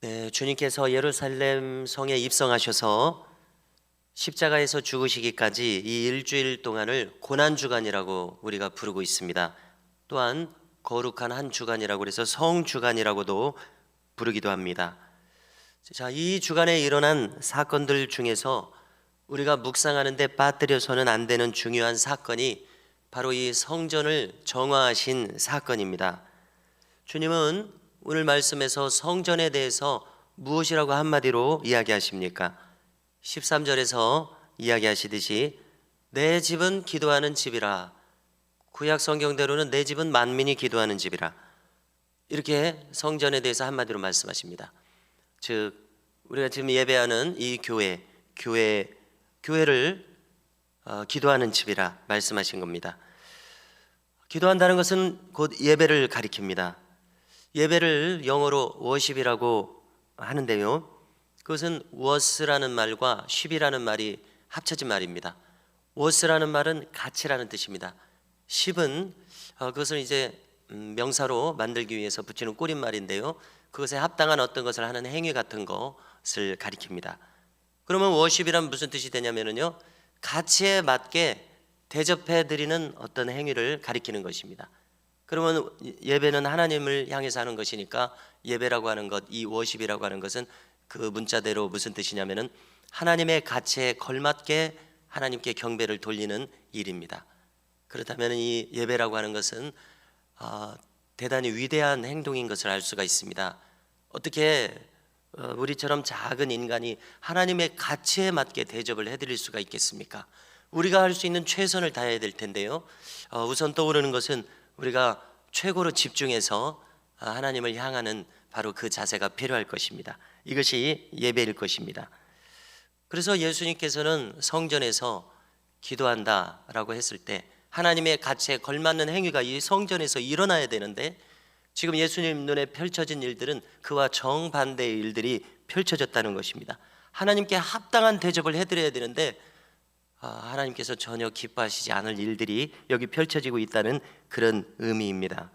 네, 주님께서 예루살렘 성에 입성하셔서 십자가에서 죽으시기까지 이 일주일 동안을 고난주간이라고 우리가 부르고 있습니다. 또한 거룩한 한 주간이라고 해서 성주간이라고도 부르기도 합니다. 자, 이 주간에 일어난 사건들 중에서 우리가 묵상하는데 빠뜨려서는 안 되는 중요한 사건이 바로 이 성전을 정화하신 사건입니다. 주님은 오늘 말씀에서 성전에 대해서 무엇이라고 한마디로 이야기하십니까? 13절에서 이야기하시듯이 내 집은 기도하는 집이라, 구약 성경대로는 내 집은 만민이 기도하는 집이라, 이렇게 성전에 대해서 한마디로 말씀하십니다. 즉 우리가 지금 예배하는 이 교회를 기도하는 집이라 말씀하신 겁니다. 기도한다는 것은 곧 예배를 가리킵니다. 예배를 영어로 worship이라고 하는데요, 그것은 was라는 말과 ship이라는 말이 합쳐진 말입니다. was라는 말은 가치라는 뜻입니다. ship은 그것을 이제 명사로 만들기 위해서 붙이는 꾸린말인데요, 그것에 합당한 어떤 것을 하는 행위 같은 것을 가리킵니다. 그러면 worship이란 무슨 뜻이 되냐면요, 가치에 맞게 대접해 드리는 어떤 행위를 가리키는 것입니다. 그러면 예배는 하나님을 향해서 하는 것이니까 예배라고 하는 것, 이 워십이라고 하는 것은 그 문자대로 무슨 뜻이냐면은 하나님의 가치에 걸맞게 하나님께 경배를 돌리는 일입니다. 그렇다면 이 예배라고 하는 것은 대단히 위대한 행동인 것을 알 수가 있습니다. 어떻게 우리처럼 작은 인간이 하나님의 가치에 맞게 대접을 해드릴 수가 있겠습니까? 우리가 할 수 있는 최선을 다해야 될 텐데요, 우선 떠오르는 것은 우리가 최고로 집중해서 하나님을 향하는 바로 그 자세가 필요할 것입니다. 이것이 예배일 것입니다. 그래서 예수님께서는 성전에서 기도한다라고 했을 때 하나님의 가치에 걸맞는 행위가 이 성전에서 일어나야 되는데, 지금 예수님 눈에 펼쳐진 일들은 그와 정반대의 일들이 펼쳐졌다는 것입니다. 하나님께 합당한 대접을 해드려야 되는데 하나님께서 전혀 기뻐하시지 않을 일들이 여기 펼쳐지고 있다는 그런 의미입니다.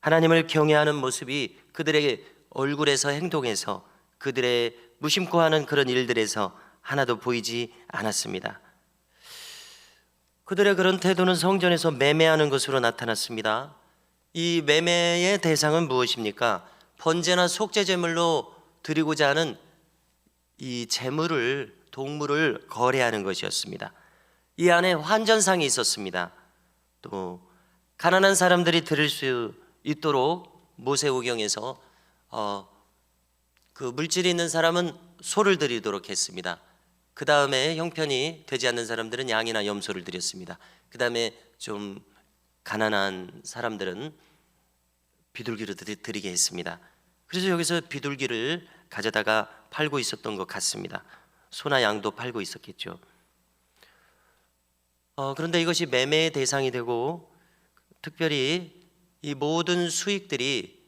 하나님을 경외하는 모습이 그들의 얼굴에서, 행동에서, 그들의 무심코 하는 그런 일들에서 하나도 보이지 않았습니다. 그들의 그런 태도는 성전에서 매매하는 것으로 나타났습니다. 이 매매의 대상은 무엇입니까? 번제나 속죄 제물로 드리고자 하는 이 제물을, 동물을 거래하는 것이었습니다. 이 안에 환전상이 있었습니다. 또 가난한 사람들이 드릴 수 있도록 모세오경에서 그 물질이 있는 사람은 소를 드리도록 했습니다. 그 다음에 형편이 되지 않는 사람들은 양이나 염소를 드렸습니다. 그 다음에 좀 가난한 사람들은 비둘기를 드리게 했습니다. 그래서 여기서 비둘기를 가져다가 팔고 있었던 것 같습니다. 소나 양도 팔고 있었겠죠. 그런데 이것이 매매의 대상이 되고, 특별히 이 모든 수익들이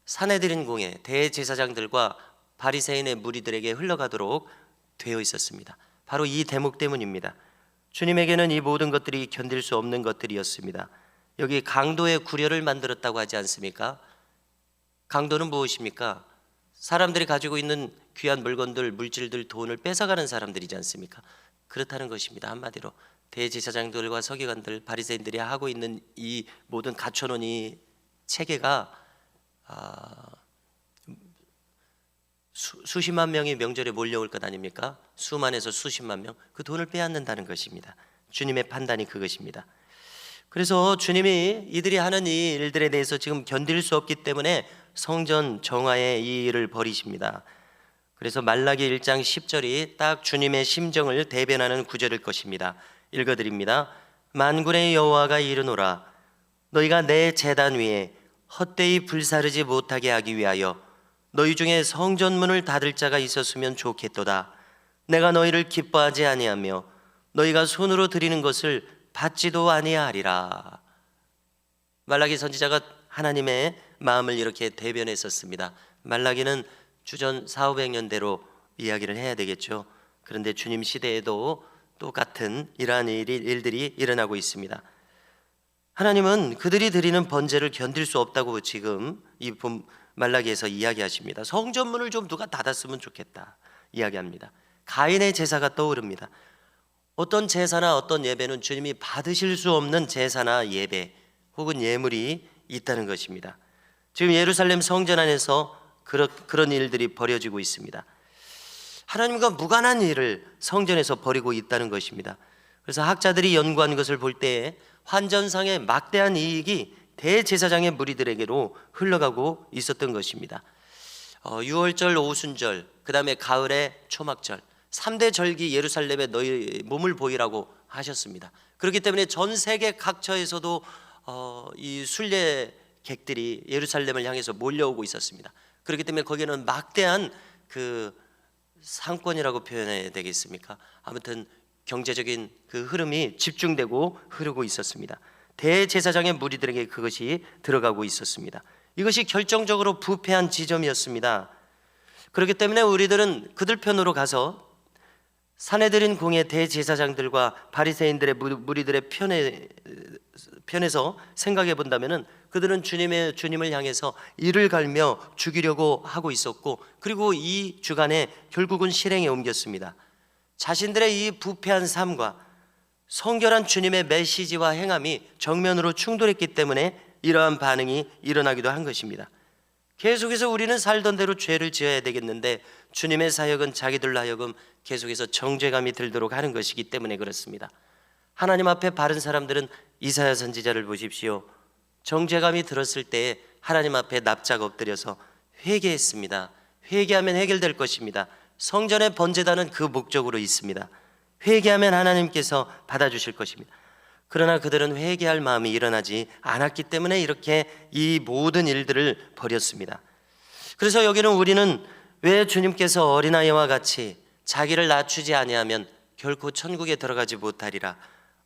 사내들인 공회, 대제사장들과 바리새인의 무리들에게 흘러가도록 되어 있었습니다. 바로 이 대목 때문입니다. 주님에게는 이 모든 것들이 견딜 수 없는 것들이었습니다. 여기 강도의 구려를 만들었다고 하지 않습니까? 강도는 무엇입니까? 사람들이 가지고 있는 귀한 물건들, 물질들, 돈을 뺏어가는 사람들이지 않습니까? 그렇다는 것입니다. 한마디로 대제사장들과 서기관들, 바리새인들이 하고 있는 이 모든 갖춰놓은 이 체계가 수십만 명이 명절에 몰려올 것 아닙니까? 수만에서 수십만 명, 그 돈을 빼앗는다는 것입니다. 주님의 판단이 그것입니다. 그래서 주님이 이들이 하는 이 일들에 대해서 지금 견딜 수 없기 때문에 성전 정화의 이 일을 벌이십니다. 그래서 말라기 1장 10절이 딱 주님의 심정을 대변하는 구절일 것입니다. 읽어드립니다. 만군의 여호와가 이르노라, 너희가 내 제단 위에 헛되이 불사르지 못하게 하기 위하여 너희 중에 성전문을 닫을 자가 있었으면 좋겠도다. 내가 너희를 기뻐하지 아니하며 너희가 손으로 드리는 것을 받지도 아니하리라. 말라기 선지자가 하나님의 마음을 이렇게 대변했었습니다. 말라기는 주전 400~500년대로 이야기를 해야 되겠죠. 그런데 주님 시대에도 똑같은 이러한 일들이 일어나고 있습니다. 하나님은 그들이 드리는 번제를 견딜 수 없다고 지금 이 말라기에서 이야기하십니다. 성전문을 좀 누가 닫았으면 좋겠다 이야기합니다. 가인의 제사가 떠오릅니다. 어떤 제사나 어떤 예배는 주님이 받으실 수 없는 제사나 예배 혹은 예물이 있다는 것입니다. 지금 예루살렘 성전 안에서 그런 일들이 벌어지고 있습니다. 하나님과 무관한 일을 성전에서 벌이고 있다는 것입니다. 그래서 학자들이 연구한 것을 볼 때 환전상의 막대한 이익이 대제사장의 무리들에게로 흘러가고 있었던 것입니다. 유월절, 오순절, 그 다음에 가을의 초막절 3대 절기 예루살렘에 너희 몸을 보이라고 하셨습니다. 그렇기 때문에 전 세계 각처에서도 이 순례객들이 예루살렘을 향해서 몰려오고 있었습니다. 그렇기 때문에 거기는 막대한 그 상권이라고 표현해야 되겠습니까? 아무튼 경제적인 그 흐름이 집중되고 흐르고 있었습니다. 대제사장의 무리들에게 그것이 들어가고 있었습니다. 이것이 결정적으로 부패한 지점이었습니다. 그렇기 때문에 우리들은 그들 편으로 가서 사내들인 공의 대제사장들과 바리새인들의 무리들의 편에서 생각해 본다면은 그들은 주님을 향해서 이를 갈며 죽이려고 하고 있었고, 그리고 이 주간에 결국은 실행에 옮겼습니다. 자신들의 이 부패한 삶과 성결한 주님의 메시지와 행함이 정면으로 충돌했기 때문에 이러한 반응이 일어나기도 한 것입니다. 계속해서 우리는 살던 대로 죄를 지어야 되겠는데 주님의 사역은 자기들로 하여금 계속해서 정죄감이 들도록 하는 것이기 때문에 그렇습니다. 하나님 앞에 바른 사람들은 이사야 선지자를 보십시오. 정죄감이 들었을 때 하나님 앞에 납작 엎드려서 회개했습니다. 회개하면 해결될 것입니다. 성전의 번제단은 그 목적으로 있습니다. 회개하면 하나님께서 받아주실 것입니다. 그러나 그들은 회개할 마음이 일어나지 않았기 때문에 이렇게 이 모든 일들을 벌였습니다. 그래서 여기는 우리는 왜 주님께서 어린아이와 같이 자기를 낮추지 아니하면 결코 천국에 들어가지 못하리라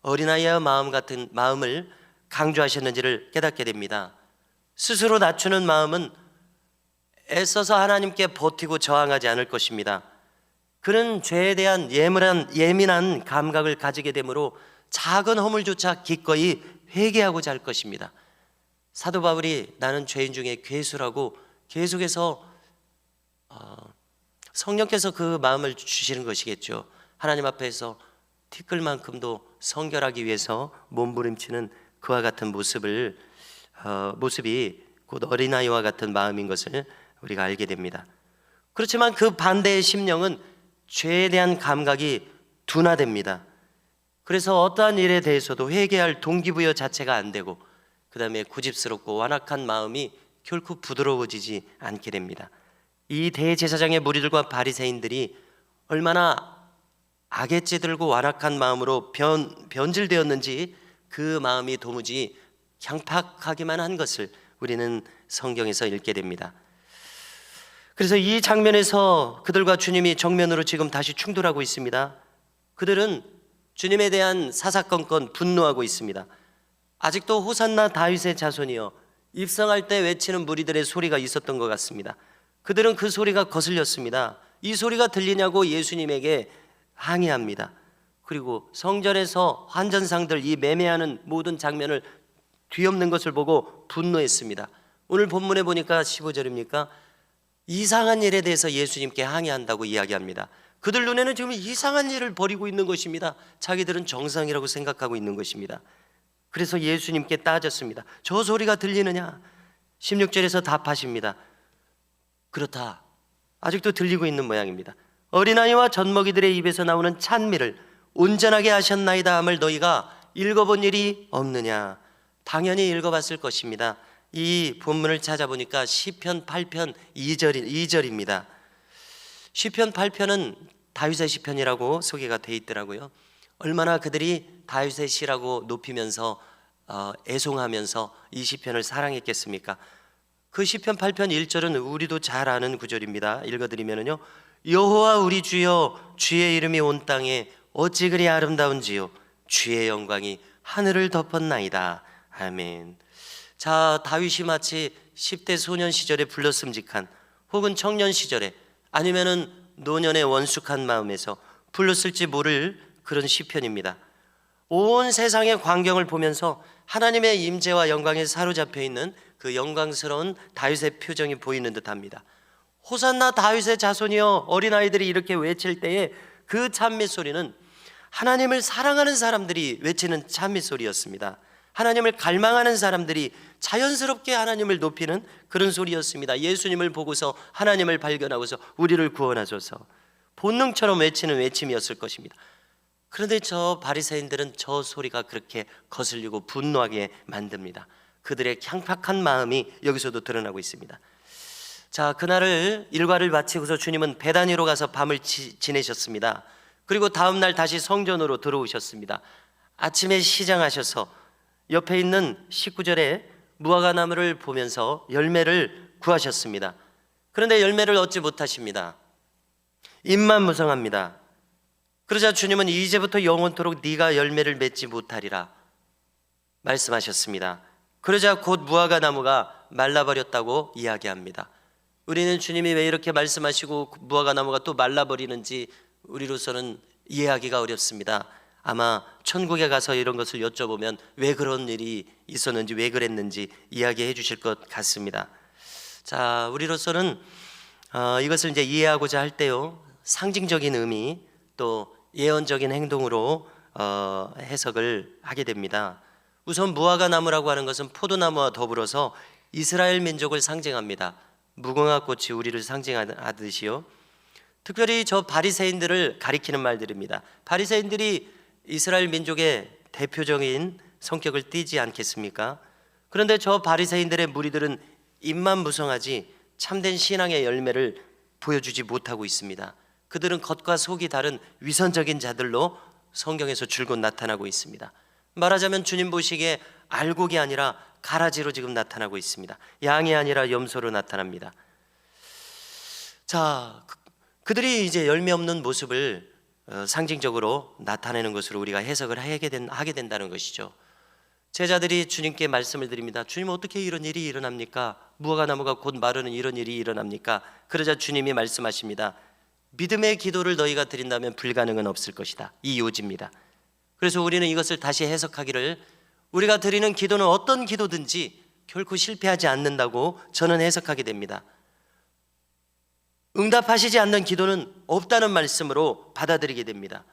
어린아이와 마음을 강조하셨는지를 깨닫게 됩니다. 스스로 낮추는 마음은 애써서 하나님께 버티고 저항하지 않을 것입니다. 그는 죄에 대한 예민한 감각을 가지게 되므로 작은 허물조차 기꺼이 회개하고자 할 것입니다. 사도 바울이 나는 죄인 중에 괴수라고 계속해서 성령께서 그 마음을 주시는 것이겠죠. 하나님 앞에서 티끌만큼도 성결하기 위해서 몸부림치는 그와 같은 모습이 곧 어린아이와 같은 마음인 것을 우리가 알게 됩니다. 그렇지만 그 반대의 심령은 죄에 대한 감각이 둔화됩니다. 그래서 어떠한 일에 대해서도 회개할 동기부여 자체가 안 되고 그 다음에 고집스럽고 완악한 마음이 결코 부드러워지지 않게 됩니다. 이 대제사장의 무리들과 바리새인들이 얼마나 악에 찌들고 완악한 마음으로 변질되었는지 그 마음이 도무지 강팍하기만 한 것을 우리는 성경에서 읽게 됩니다. 그래서 이 장면에서 그들과 주님이 정면으로 지금 다시 충돌하고 있습니다. 그들은 주님에 대한 사사건건 분노하고 있습니다. 아직도 호산나 다윗의 자손이여 입성할 때 외치는 무리들의 소리가 있었던 것 같습니다. 그들은 그 소리가 거슬렸습니다. 이 소리가 들리냐고 예수님에게 항의합니다. 그리고 성전에서 환전상들 이 매매하는 모든 장면을 뒤엎는 것을 보고 분노했습니다. 오늘 본문에 보니까 15절입니까? 이상한 일에 대해서 예수님께 항의한다고 이야기합니다. 그들 눈에는 지금 이상한 일을 벌이고 있는 것입니다. 자기들은 정상이라고 생각하고 있는 것입니다. 그래서 예수님께 따졌습니다. 저 소리가 들리느냐? 16절에서 답하십니다. 그렇다. 아직도 들리고 있는 모양입니다. 어린아이와 젖먹이들의 입에서 나오는 찬미를 온전하게 하셨나이다 함을 너희가 읽어본 일이 없느냐? 당연히 읽어봤을 것입니다. 이 본문을 찾아보니까 시편 8편 2절입니다. 시편 8편은 다윗의 시편이라고 소개가 돼 있더라고요. 얼마나 그들이 다윗의 시라고 높이면서 애송하면서 이 시편을 사랑했겠습니까? 그 시편 8편 1절은 우리도 잘 아는 구절입니다. 읽어드리면요, 여호와 우리 주여 주의 이름이 온 땅에 어찌 그리 아름다운지요 주의 영광이 하늘을 덮었나이다. 아멘. 자, 다윗이 마치 10대 소년 시절에 불렀음직한 혹은 청년 시절에 아니면은 노년의 원숙한 마음에서 불렀을지 모를 그런 시편입니다. 온 세상의 광경을 보면서 하나님의 임재와 영광에 사로잡혀 있는 그 영광스러운 다윗의 표정이 보이는 듯합니다. 호산나 다윗의 자손이여, 어린아이들이 이렇게 외칠 때에 그 찬미 소리는 하나님을 사랑하는 사람들이 외치는 찬미 소리였습니다. 하나님을 갈망하는 사람들이 자연스럽게 하나님을 높이는 그런 소리였습니다. 예수님을 보고서 하나님을 발견하고서 우리를 구원하소서 본능처럼 외치는 외침이었을 것입니다. 그런데 저 바리새인들은 저 소리가 그렇게 거슬리고 분노하게 만듭니다. 그들의 향팍한 마음이 여기서도 드러나고 있습니다. 자, 그날을 일과를 마치고서 주님은 베다니로 가서 밤을 지내셨습니다. 그리고 다음 날 다시 성전으로 들어오셨습니다. 아침에 시장하셔서 옆에 있는 19절에 무화과 나무를 보면서 열매를 구하셨습니다. 그런데 열매를 얻지 못하십니다. 입만 무성합니다. 그러자 주님은 이제부터 영원토록 네가 열매를 맺지 못하리라 말씀하셨습니다. 그러자 곧 무화과 나무가 말라버렸다고 이야기합니다. 우리는 주님이 왜 이렇게 말씀하시고 무화과 나무가 또 말라버리는지 우리로서는 이해하기가 어렵습니다. 아마 천국에 가서 이런 것을 여쭤보면 왜 그런 일이 있었는지, 왜 그랬는지 이야기해 주실 것 같습니다. 자, 우리로서는 이것을 이제 이해하고자 할 때요, 상징적인 의미 또 예언적인 행동으로 해석을 하게 됩니다. 우선 무화과 나무라고 하는 것은 포도나무와 더불어서 이스라엘 민족을 상징합니다. 무궁화 꽃이 우리를 상징하듯이요. 특별히 저 바리새인들을 가리키는 말들입니다. 바리새인들이 이스라엘 민족의 대표적인 성격을 띠지 않겠습니까? 그런데 저 바리새인들의 무리들은 입만 무성하지 참된 신앙의 열매를 보여주지 못하고 있습니다. 그들은 겉과 속이 다른 위선적인 자들로 성경에서 줄곧 나타나고 있습니다. 말하자면 주님 보시기에 알곡이 아니라 가라지로 지금 나타나고 있습니다. 양이 아니라 염소로 나타납니다. 자, 그들이 이제 열매 없는 모습을 상징적으로 나타내는 것으로 우리가 해석을 하게 된다는 것이죠. 제자들이 주님께 말씀을 드립니다. 주님, 어떻게 이런 일이 일어납니까? 무화과 나무가 곧 마르는 이런 일이 일어납니까? 그러자 주님이 말씀하십니다. 믿음의 기도를 너희가 드린다면 불가능은 없을 것이다. 이 요지입니다. 그래서 우리는 이것을 다시 해석하기를, 우리가 드리는 기도는 어떤 기도든지 결코 실패하지 않는다고 저는 해석하게 됩니다. 응답하시지 않는 기도는 없다는 말씀으로 받아들이게 됩니다.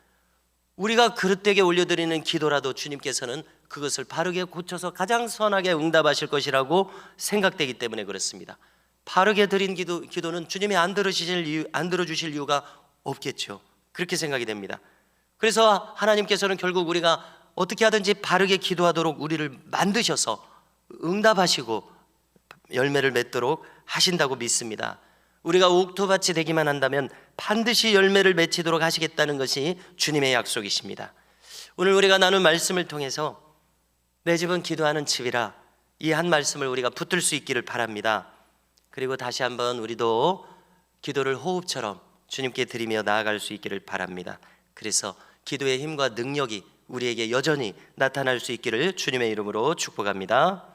우리가 그릇되게 올려드리는 기도라도 주님께서는 그것을 바르게 고쳐서 가장 선하게 응답하실 것이라고 생각되기 때문에 그렇습니다. 바르게 드린 기도는 주님이 안 들어주실 이유가 없겠죠. 그렇게 생각이 됩니다. 그래서 하나님께서는 결국 우리가 어떻게 하든지 바르게 기도하도록 우리를 만드셔서 응답하시고 열매를 맺도록 하신다고 믿습니다. 우리가 옥토밭이 되기만 한다면 반드시 열매를 맺히도록 하시겠다는 것이 주님의 약속이십니다. 오늘 우리가 나눈 말씀을 통해서 내 집은 기도하는 집이라, 이 한 말씀을 우리가 붙들 수 있기를 바랍니다. 그리고 다시 한번 우리도 기도를 호흡처럼 주님께 드리며 나아갈 수 있기를 바랍니다. 그래서 기도의 힘과 능력이 우리에게 여전히 나타날 수 있기를 주님의 이름으로 축복합니다.